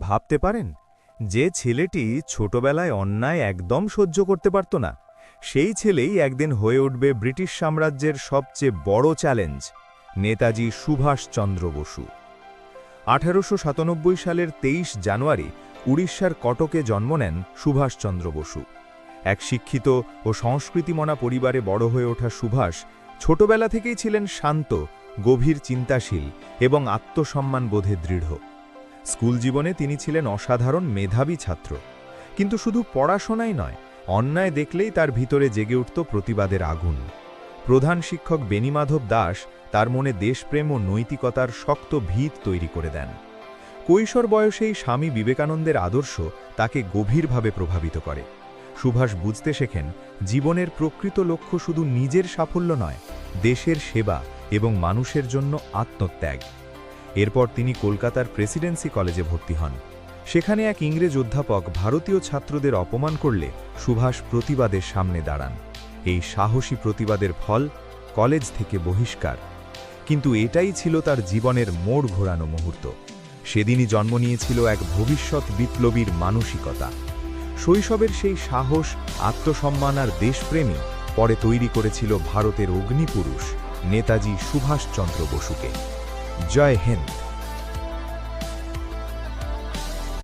ভাবতে পারেন, যে ছেলেটি ছোটবেলায় অন্যায় একদম সহ্য করতে পারত না, সেই ছেলেই একদিন হয়ে উঠবে ব্রিটিশ সাম্রাজ্যের সবচেয়ে বড় চ্যালেঞ্জ, নেতাজি সুভাষচন্দ্র বসু। 1897 সালের 23 জানুয়ারি উড়িষ্যার কটকে জন্ম নেন সুভাষচন্দ্র বসু। এক শিক্ষিত ও সংস্কৃতিমনা পরিবারে বড় হয়ে ওঠা সুভাষ ছোটবেলা থেকেই ছিলেন শান্ত, গভীর চিন্তাশীল এবং আত্মসম্মানবোধে দৃঢ়। স্কুল জীবনে তিনি ছিলেন অসাধারণ মেধাবী ছাত্র, কিন্তু শুধু পড়াশোনাই নয়, অন্যায় দেখলেই তার ভিতরে জেগে উঠত প্রতিবাদের আগুন। প্রধান শিক্ষক বেণীমাধব দাস তার মনে দেশপ্রেম ও নৈতিকতার শক্ত ভিত তৈরি করে দেন। কৈশোর বয়সেই স্বামী বিবেকানন্দের আদর্শ তাকে গভীরভাবে প্রভাবিত করে। সুভাষ বুঝতে শেখেন, জীবনের প্রকৃত লক্ষ্য শুধু নিজের সাফল্য নয়, দেশের সেবা এবং মানুষের জন্য আত্মত্যাগ। এরপর তিনি কলকাতার প্রেসিডেন্সি কলেজে ভর্তি হন। সেখানে এক ইংরেজ অধ্যাপক ভারতীয় ছাত্রদের অপমান করলে সুভাষ প্রতিবাদের সামনে দাঁড়ান। এই সাহসী প্রতিবাদের ফল কলেজ থেকে বহিষ্কার। কিন্তু এটাই ছিল তার জীবনের মোড় ঘোরানো মুহূর্ত। সেদিনই জন্ম নিয়েছিল এক ভবিষ্যৎ বিপ্লবীর মানসিকতা। শৈশবের সেই সাহস, আত্মসম্মান আর দেশপ্রেমী পরে তৈরি করেছিল ভারতের অগ্নিপুরুষ নেতাজি সুভাষচন্দ্র বসুকে। জয় হিন্দ।